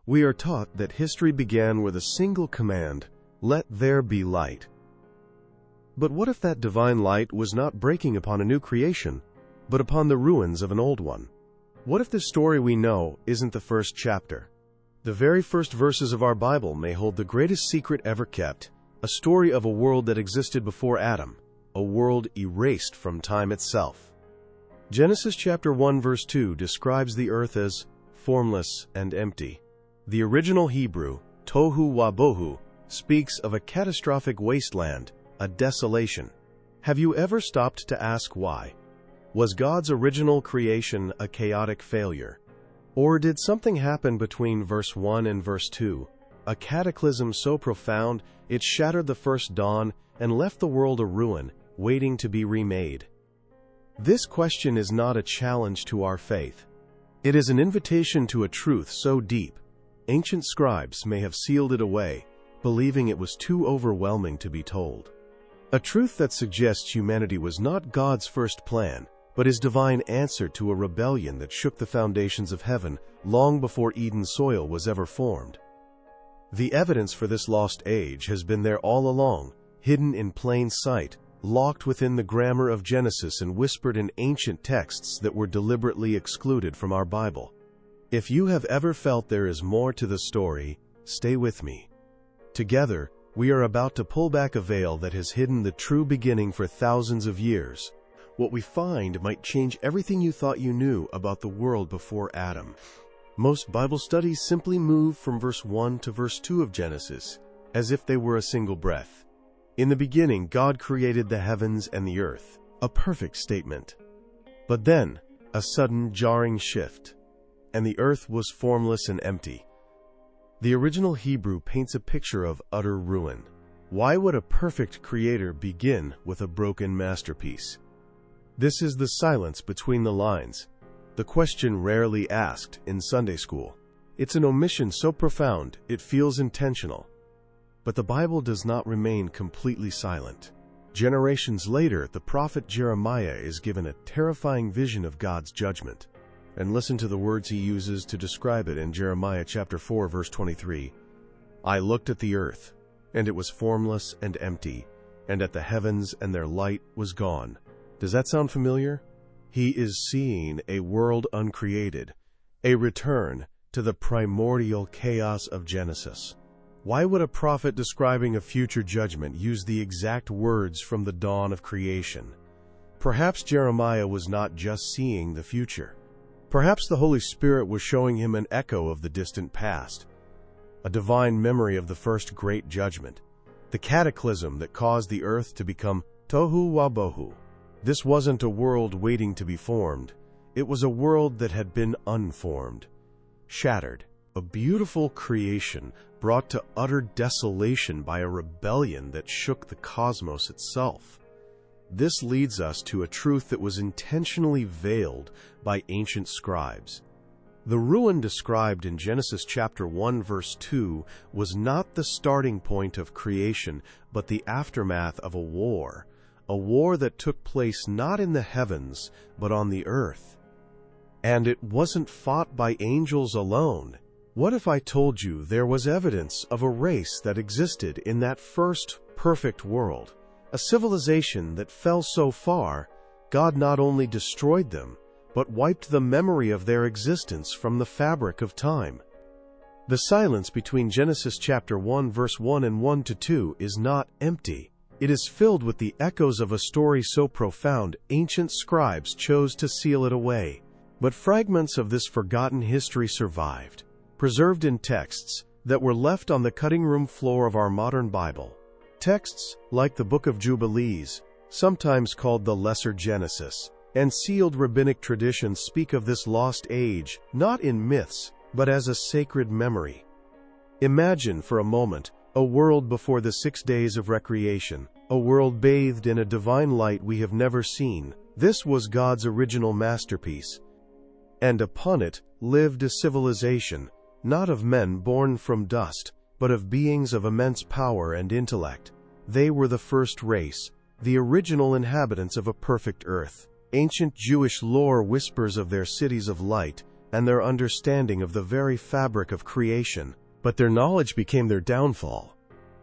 We are taught that history began with a single command: let there be light. But what if that divine light was not breaking upon a new creation, but upon the ruins of an old one? What if the story we know isn't the first chapter? The very first verses of our Bible may hold the greatest secret ever kept, a story of a world that existed before Adam, a world erased from time itself. Genesis chapter 1 verse 2 describes the earth as formless and empty. The original Hebrew, tohu wabohu, speaks of a catastrophic wasteland, a desolation. Have you ever stopped to ask why? Was God's original creation a chaotic failure? Or did something happen between verse 1 and verse 2, a cataclysm so profound it shattered the first dawn and left the world a ruin, waiting to be remade? This question is not a challenge to our faith. It is an invitation to a truth so deep, ancient scribes may have sealed it away, believing it was too overwhelming to be told. A truth that suggests humanity was not God's first plan, but his divine answer to a rebellion that shook the foundations of heaven long before Eden's soil was ever formed. The evidence for this lost age has been there all along, hidden in plain sight, locked within the grammar of Genesis and whispered in ancient texts that were deliberately excluded from our Bible. If you have ever felt there is more to the story, stay with me. Together, we are about to pull back a veil that has hidden the true beginning for thousands of years. What we find might change everything you thought you knew about the world before Adam. Most Bible studies simply move from verse 1 to verse 2 of Genesis, as if they were a single breath. In the beginning, God created the heavens and the earth, a perfect statement. But then, a sudden jarring shift, and the earth was formless and empty. The original Hebrew paints a picture of utter ruin. Why would a perfect creator begin with a broken masterpiece? This is the silence between the lines, the question rarely asked in Sunday school. It's an omission so profound it feels intentional. But the Bible does not remain completely silent. Generations later, the prophet Jeremiah is given a terrifying vision of God's judgment. And listen to the words he uses to describe it in Jeremiah chapter 4 verse 23. I looked at the earth, and it was formless and empty, and at the heavens, and their light was gone. Does that sound familiar? He is seeing a world uncreated, a return to the primordial chaos of Genesis. Why would a prophet describing a future judgment use the exact words from the dawn of creation? Perhaps Jeremiah was not just seeing the future. Perhaps the Holy Spirit was showing him an echo of the distant past, a divine memory of the first great judgment, the cataclysm that caused the earth to become tohu wabohu. This wasn't a world waiting to be formed. It was a world that had been unformed, shattered, a beautiful creation brought to utter desolation by a rebellion that shook the cosmos itself. This leads us to a truth that was intentionally veiled by ancient scribes. The ruin described in Genesis chapter 1 verse 2 was not the starting point of creation, but the aftermath of a war that took place not in the heavens, but on the earth. And it wasn't fought by angels alone. What if I told you there was evidence of a race that existed in that first perfect world? A civilization that fell so far, God not only destroyed them, but wiped the memory of their existence from the fabric of time. The silence between Genesis chapter 1 verse 1 and 1 to 2 is not empty. It is filled with the echoes of a story so profound ancient scribes chose to seal it away. But fragments of this forgotten history survived, preserved in texts that were left on the cutting room floor of our modern Bible. Texts like the Book of Jubilees, sometimes called the Lesser Genesis, and sealed rabbinic traditions speak of this lost age, not in myths, but as a sacred memory. Imagine for a moment a world before the 6 days of recreation, a world bathed in a divine light we have never seen. This was God's original masterpiece. And upon it lived a civilization, not of men born from dust, but of beings of immense power and intellect. They were the first race, the original inhabitants of a perfect earth. Ancient Jewish lore whispers of their cities of light, and their understanding of the very fabric of creation, but their knowledge became their downfall.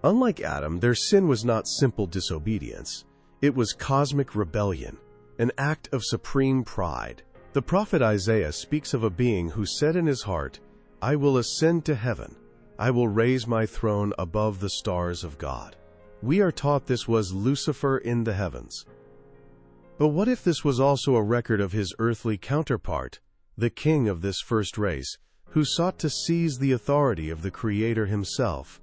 Unlike Adam, their sin was not simple disobedience. It was cosmic rebellion, an act of supreme pride. The prophet Isaiah speaks of a being who said in his heart, "I will ascend to heaven. I will raise my throne above the stars of God." We are taught this was Lucifer in the heavens. But what if this was also a record of his earthly counterpart, the king of this first race, who sought to seize the authority of the Creator himself?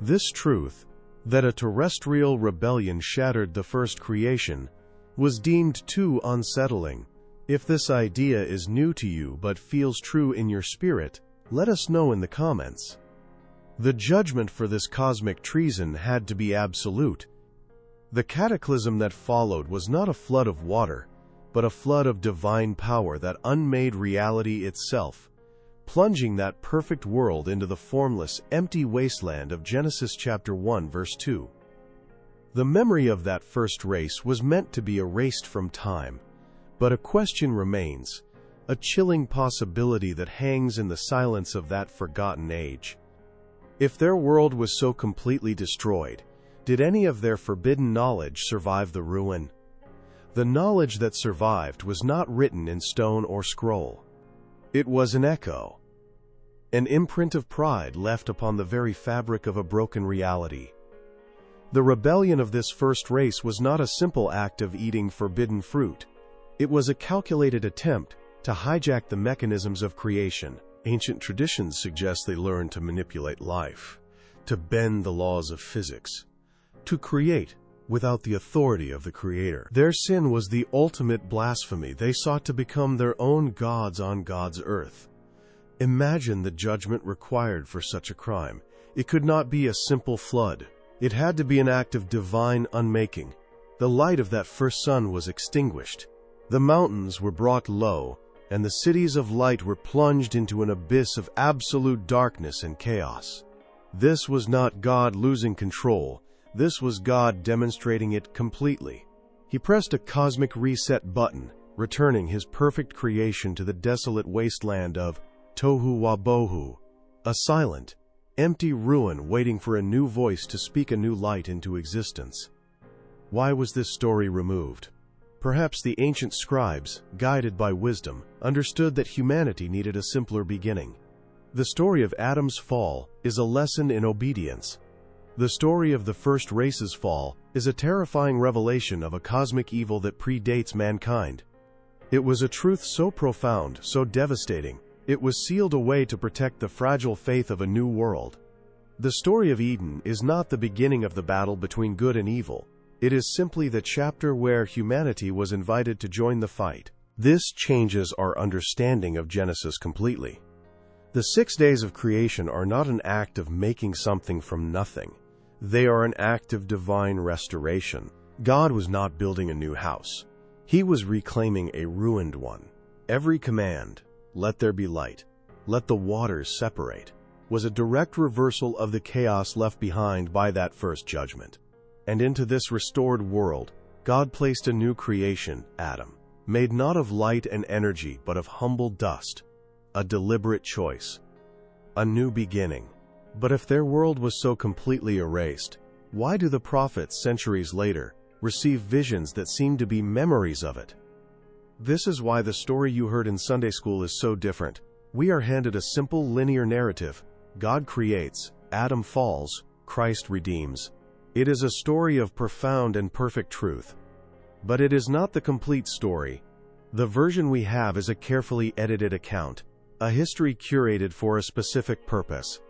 This truth, that a terrestrial rebellion shattered the first creation, was deemed too unsettling. If this idea is new to you but feels true in your spirit, let us know in the comments. The judgment for this cosmic treason had to be absolute. The cataclysm that followed was not a flood of water, but a flood of divine power that unmade reality itself, plunging that perfect world into the formless, empty wasteland of Genesis chapter 1 verse 2. The memory of that first race was meant to be erased from time, but a question remains, a chilling possibility that hangs in the silence of that forgotten age. If their world was so completely destroyed, did any of their forbidden knowledge survive the ruin? The knowledge that survived was not written in stone or scroll. It was an echo, an imprint of pride left upon the very fabric of a broken reality. The rebellion of this first race was not a simple act of eating forbidden fruit. It was a calculated attempt to hijack the mechanisms of creation. Ancient traditions suggest they learned to manipulate life, to bend the laws of physics, to create without the authority of the Creator. Their sin was the ultimate blasphemy. They sought to become their own gods on God's earth. Imagine the judgment required for such a crime. It could not be a simple flood. It had to be an act of divine unmaking. The light of that first sun was extinguished. The mountains were brought low, and the cities of light were plunged into an abyss of absolute darkness and chaos. This was not God losing control. This was God demonstrating it completely. He pressed a cosmic reset button, returning his perfect creation to the desolate wasteland of Tohu Wabohu, a silent, empty ruin waiting for a new voice to speak a new light into existence. Why was this story removed? Perhaps the ancient scribes, guided by wisdom, understood that humanity needed a simpler beginning. The story of Adam's fall is a lesson in obedience. The story of the first race's fall is a terrifying revelation of a cosmic evil that predates mankind. It was a truth so profound, so devastating, it was sealed away to protect the fragile faith of a new world. The story of Eden is not the beginning of the battle between good and evil. It is simply the chapter where humanity was invited to join the fight. This changes our understanding of Genesis completely. The 6 days of creation are not an act of making something from nothing. They are an act of divine restoration. God was not building a new house. He was reclaiming a ruined one. Every command, "Let there be light," "Let the waters separate," was a direct reversal of the chaos left behind by that first judgment. And into this restored world, God placed a new creation, Adam, made not of light and energy but of humble dust, a deliberate choice, a new beginning. But if their world was so completely erased, why do the prophets centuries later receive visions that seem to be memories of it? This is why the story you heard in Sunday school is so different. We are handed a simple linear narrative. God creates, Adam falls, Christ redeems. It is a story of profound and perfect truth. But it is not the complete story. The version we have is a carefully edited account, a history curated for a specific purpose.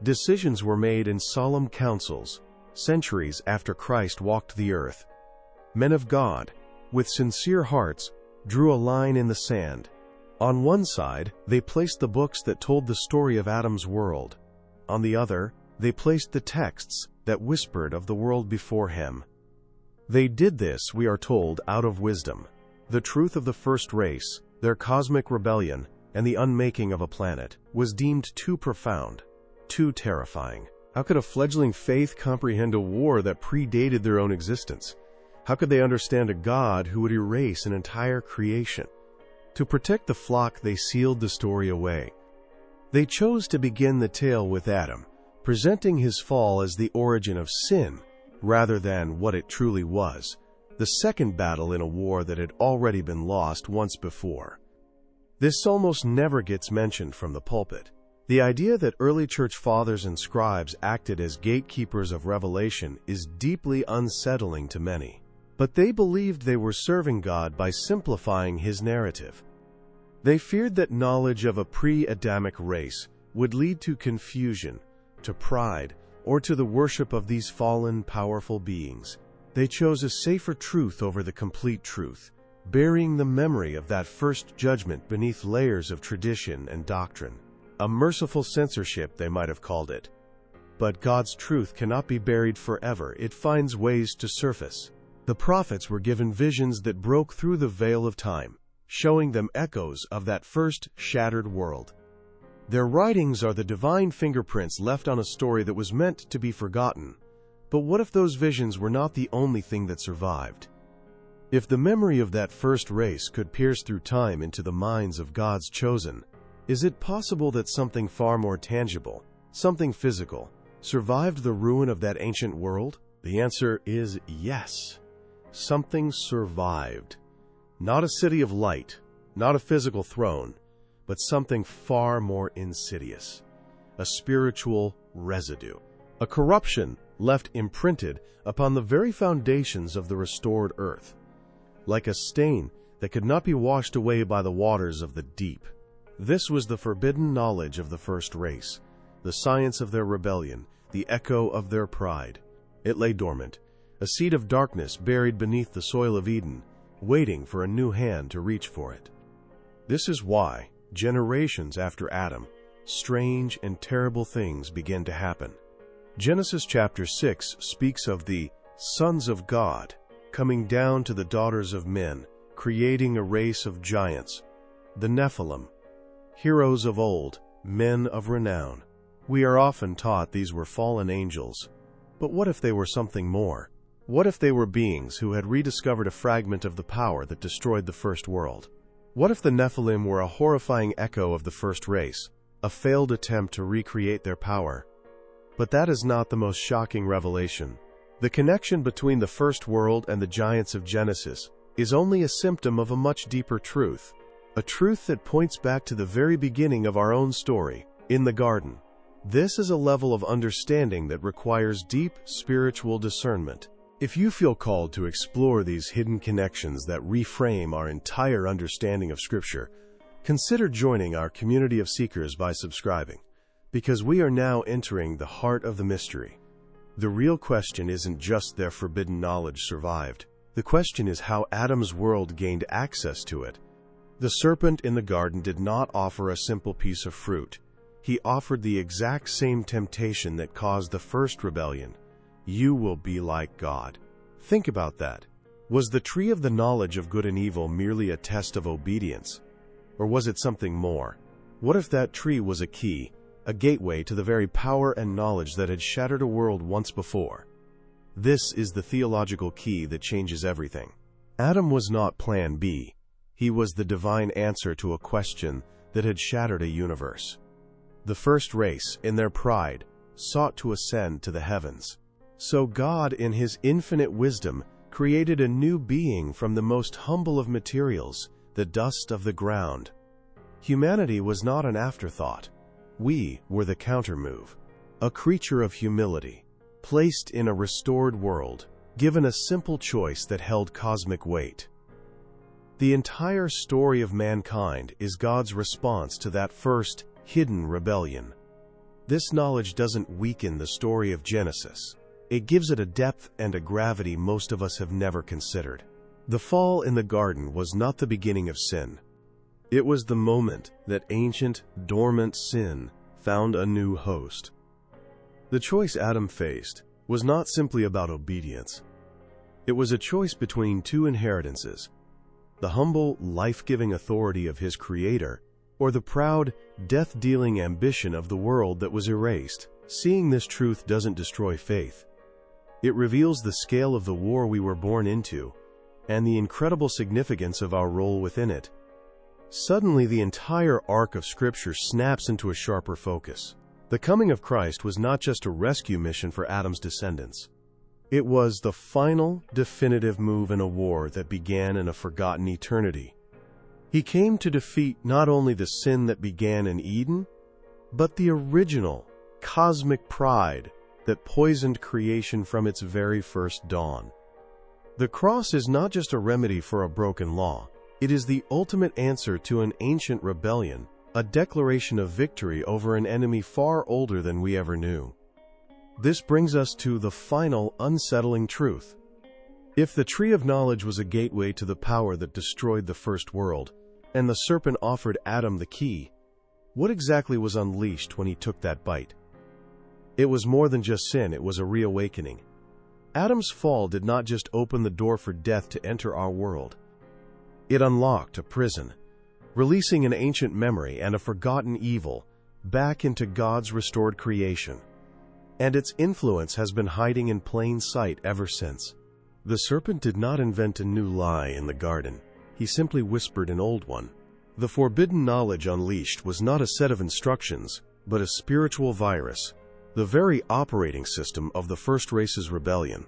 Decisions were made in solemn councils, centuries after Christ walked the earth. Men of God, with sincere hearts, drew a line in the sand. On one side, they placed the books that told the story of Adam's world. On the other, they placed the texts that whispered of the world before him. They did this, we are told, out of wisdom. The truth of the first race, their cosmic rebellion, and the unmaking of a planet, was deemed too profound, too terrifying. How could a fledgling faith comprehend a war that predated their own existence? How could they understand a God who would erase an entire creation? To protect the flock, they sealed the story away. They chose to begin the tale with Adam, presenting his fall as the origin of sin, rather than what it truly was, the second battle in a war that had already been lost once before. This almost never gets mentioned from the pulpit. The idea that early church fathers and scribes acted as gatekeepers of revelation is deeply unsettling to many. But they believed they were serving God by simplifying his narrative. They feared that knowledge of a pre-Adamic race would lead to confusion, to pride, or to the worship of these fallen, powerful beings. They chose a safer truth over the complete truth, burying the memory of that first judgment beneath layers of tradition and doctrine. A merciful censorship, they might have called it. But God's truth cannot be buried forever. It finds ways to surface. The prophets were given visions that broke through the veil of time, showing them echoes of that first shattered world. Their writings are the divine fingerprints left on a story that was meant to be forgotten. But what if those visions were not the only thing that survived? If the memory of that first race could pierce through time into the minds of God's chosen, is it possible that something far more tangible, something physical, survived the ruin of that ancient world? The answer is yes. Something survived. Not a city of light, not a physical throne, but something far more insidious. A spiritual residue. A corruption left imprinted upon the very foundations of the restored earth, like a stain that could not be washed away by the waters of the deep. This was the forbidden knowledge of the first race, the science of their rebellion, the echo of their pride. It lay dormant, a seed of darkness buried beneath the soil of Eden, waiting for a new hand to reach for it. This is why, generations after Adam, strange and terrible things began to happen. Genesis chapter 6 speaks of the sons of God coming down to the daughters of men, creating a race of giants, the Nephilim, heroes of old, men of renown. We are often taught these were fallen angels. But what if they were something more? What if they were beings who had rediscovered a fragment of the power that destroyed the first world? What if the Nephilim were a horrifying echo of the first race, a failed attempt to recreate their power? But that is not the most shocking revelation. The connection between the first world and the giants of Genesis is only a symptom of a much deeper truth. A truth that points back to the very beginning of our own story, in the garden. This is a level of understanding that requires deep spiritual discernment. If you feel called to explore these hidden connections that reframe our entire understanding of Scripture, consider joining our community of seekers by subscribing, because we are now entering the heart of the mystery. The real question isn't just their forbidden knowledge survived. The question is how Adam's world gained access to it. The serpent in the garden did not offer a simple piece of fruit. He offered the exact same temptation that caused the first rebellion. You will be like God. Think about that. Was the tree of the knowledge of good and evil merely a test of obedience? Or was it something more? What if that tree was a key, a gateway to the very power and knowledge that had shattered a world once before? This is the theological key that changes everything. Adam was not plan B. He was the divine answer to a question that had shattered a universe. The first race, in their pride, sought to ascend to the heavens. So God, in his infinite wisdom, created a new being from the most humble of materials, the dust of the ground. Humanity was not an afterthought. We were the countermove, a creature of humility, placed in a restored world, given a simple choice that held cosmic weight. The entire story of mankind is God's response to that first, hidden rebellion. This knowledge doesn't weaken the story of Genesis. It gives it a depth and a gravity most of us have never considered. The fall in the garden was not the beginning of sin. It was the moment that ancient, dormant sin found a new host. The choice Adam faced was not simply about obedience. It was a choice between two inheritances: the humble, life-giving authority of his Creator, or the proud, death-dealing ambition of the world that was erased. Seeing this truth doesn't destroy faith. It reveals the scale of the war we were born into, and the incredible significance of our role within it. Suddenly, the entire arc of Scripture snaps into a sharper focus. The coming of Christ was not just a rescue mission for Adam's descendants. It was the final, definitive move in a war that began in a forgotten eternity. He came to defeat not only the sin that began in Eden, but the original, cosmic pride that poisoned creation from its very first dawn. The cross is not just a remedy for a broken law. It is the ultimate answer to an ancient rebellion, a declaration of victory over an enemy far older than we ever knew. This brings us to the final, unsettling truth. If the tree of knowledge was a gateway to the power that destroyed the first world, and the serpent offered Adam the key, what exactly was unleashed when he took that bite? It was more than just sin, it was a reawakening. Adam's fall did not just open the door for death to enter our world. It unlocked a prison, releasing an ancient memory and a forgotten evil back into God's restored creation. And its influence has been hiding in plain sight ever since. The serpent did not invent a new lie in the garden. He simply whispered an old one. The forbidden knowledge unleashed was not a set of instructions, but a spiritual virus, the very operating system of the first race's rebellion.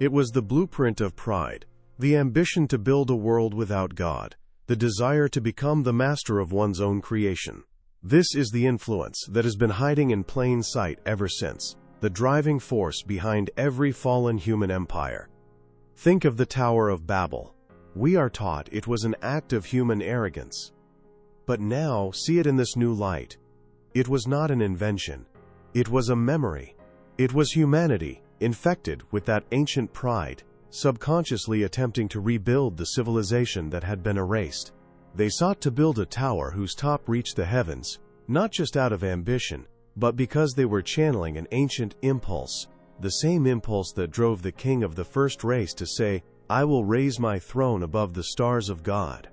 It was the blueprint of pride, the ambition to build a world without God, the desire to become the master of one's own creation. This is the influence that has been hiding in plain sight ever since, the driving force behind every fallen human empire. Think of the Tower of Babel. We are taught it was an act of human arrogance. But now, see it in this new light. It was not an invention. It was a memory. It was humanity, infected with that ancient pride, subconsciously attempting to rebuild the civilization that had been erased. They sought to build a tower whose top reached the heavens, not just out of ambition, but because they were channeling an ancient impulse, the same impulse that drove the king of the first race to say, "I will raise my throne above the stars of God."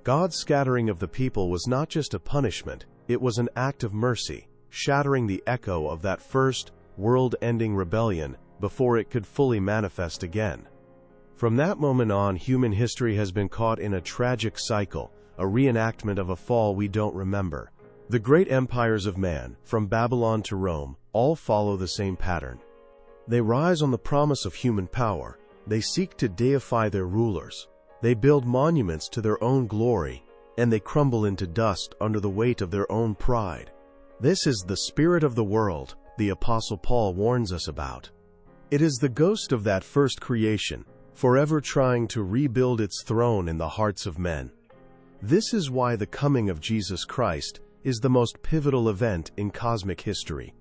God's scattering of the people was not just a punishment, it was an act of mercy, shattering the echo of that first, world-ending rebellion before it could fully manifest again. From that moment on, human history has been caught in a tragic cycle, a reenactment of a fall we don't remember. The great empires of man, from Babylon to Rome, all follow the same pattern. They rise on the promise of human power. They seek to deify their rulers. They build monuments to their own glory, and they crumble into dust under the weight of their own pride. This is the spirit of the world the Apostle Paul warns us about. It is the ghost of that first creation, forever trying to rebuild its throne in the hearts of men. This is why the coming of Jesus Christ is the most pivotal event in cosmic history.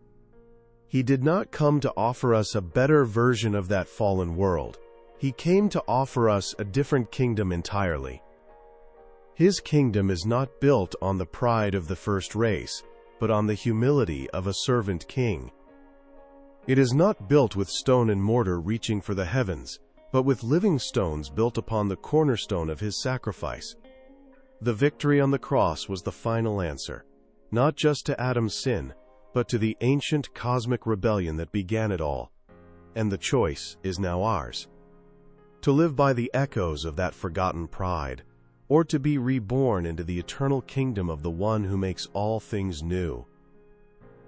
He did not come to offer us a better version of that fallen world. He came to offer us a different kingdom entirely. His kingdom is not built on the pride of the first race, but on the humility of a servant king. It is not built with stone and mortar reaching for the heavens, but with living stones built upon the cornerstone of his sacrifice. The victory on the cross was the final answer, not just to Adam's sin, but to the ancient cosmic rebellion that began it all. And the choice is now ours. To live by the echoes of that forgotten pride, or to be reborn into the eternal kingdom of the one who makes all things new.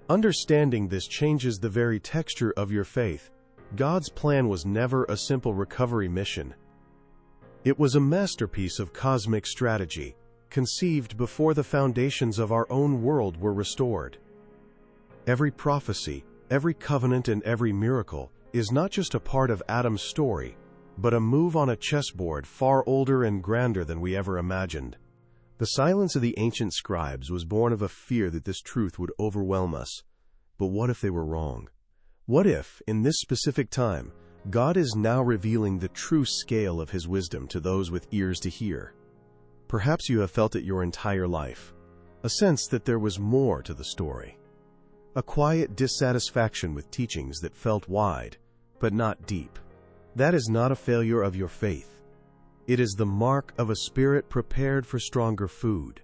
Understanding this changes the very texture of your faith. God's plan was never a simple recovery mission. It was a masterpiece of cosmic strategy, conceived before the foundations of our own world were restored. Every prophecy, every covenant, and every miracle is not just a part of Adam's story, but a move on a chessboard far older and grander than we ever imagined. The silence of the ancient scribes was born of a fear that this truth would overwhelm us. But what if they were wrong? What if, in this specific time, God is now revealing the true scale of his wisdom to those with ears to hear? Perhaps you have felt it your entire life, a sense that there was more to the story. A quiet dissatisfaction with teachings that felt wide, but not deep. That is not a failure of your faith. It is the mark of a spirit prepared for stronger food.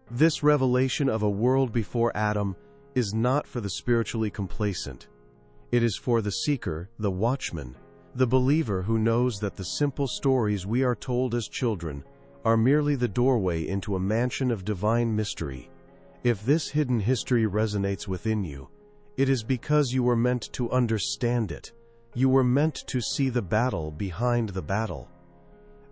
This revelation of a world before Adam is not for the spiritually complacent. It is for the seeker, the watchman, the believer who knows that the simple stories we are told as children are merely the doorway into a mansion of divine mystery. If this hidden history resonates within you, it is because you were meant to understand it. You were meant to see the battle behind the battle.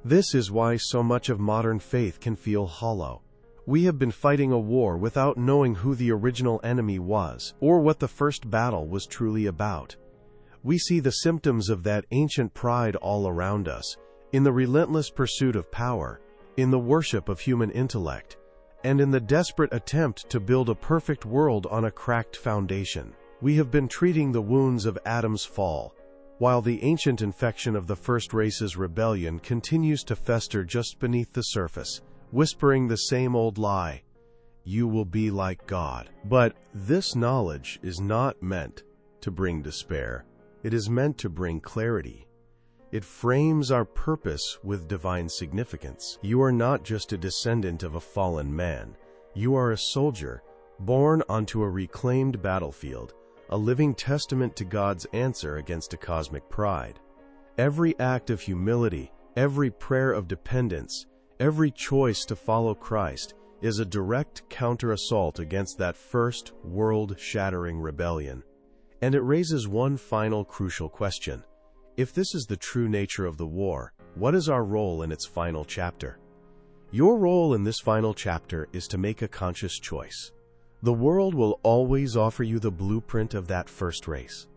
This is why so much of modern faith can feel hollow. We have been fighting a war without knowing who the original enemy was, or what the first battle was truly about. We see the symptoms of that ancient pride all around us, in the relentless pursuit of power, in the worship of human intellect, and in the desperate attempt to build a perfect world on a cracked foundation. We have been treating the wounds of Adam's fall, while the ancient infection of the first race's rebellion continues to fester just beneath the surface, whispering the same old lie: you will be like God. But this knowledge is not meant to bring despair. It is meant to bring clarity. It frames our purpose with divine significance. You are not just a descendant of a fallen man. You are a soldier, born onto a reclaimed battlefield, a living testament to God's answer against a cosmic pride. Every act of humility, every prayer of dependence, every choice to follow Christ is a direct counter-assault against that first world-shattering rebellion. And it raises one final crucial question. If this is the true nature of the war, what is our role in its final chapter? Your role in this final chapter is to make a conscious choice. The world will always offer you the blueprint of that first race,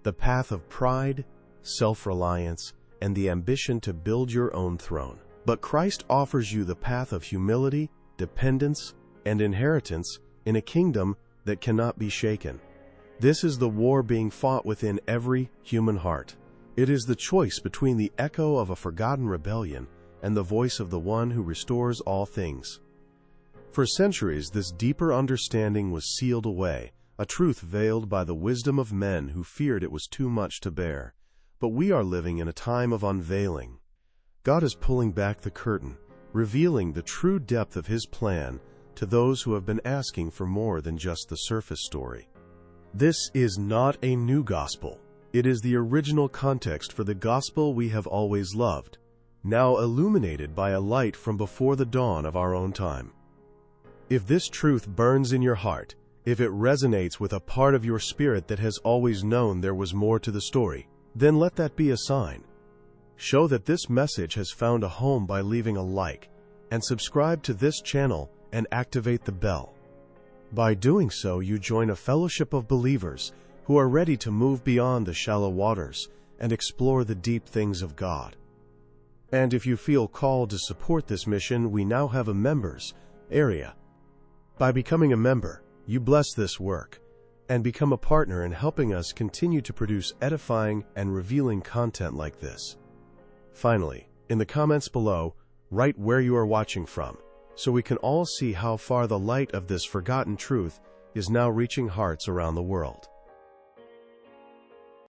the path of pride, self-reliance, and the ambition to build your own throne. But Christ offers you the path of humility, dependence, and inheritance in a kingdom that cannot be shaken. This is the war being fought within every human heart. It is the choice between the echo of a forgotten rebellion and the voice of the one who restores all things. For centuries, this deeper understanding was sealed away, a truth veiled by the wisdom of men who feared it was too much to bear. But we are living in a time of unveiling. God is pulling back the curtain, revealing the true depth of His plan to those who have been asking for more than just the surface story. This is not a new gospel. It is the original context for the gospel we have always loved, now illuminated by a light from before the dawn of our own time. If this truth burns in your heart, if it resonates with a part of your spirit that has always known there was more to the story, then let that be a sign. Show that this message has found a home by leaving a like, and subscribe to this channel and activate the bell. By doing so, you join a fellowship of believers who are ready to move beyond the shallow waters and explore the deep things of God. And if you feel called to support this mission, we now have a members area. By becoming a member, you bless this work and become a partner in helping us continue to produce edifying and revealing content like this. Finally, in the comments below, write where you are watching from, so we can all see how far the light of this forgotten truth is now reaching hearts around the world.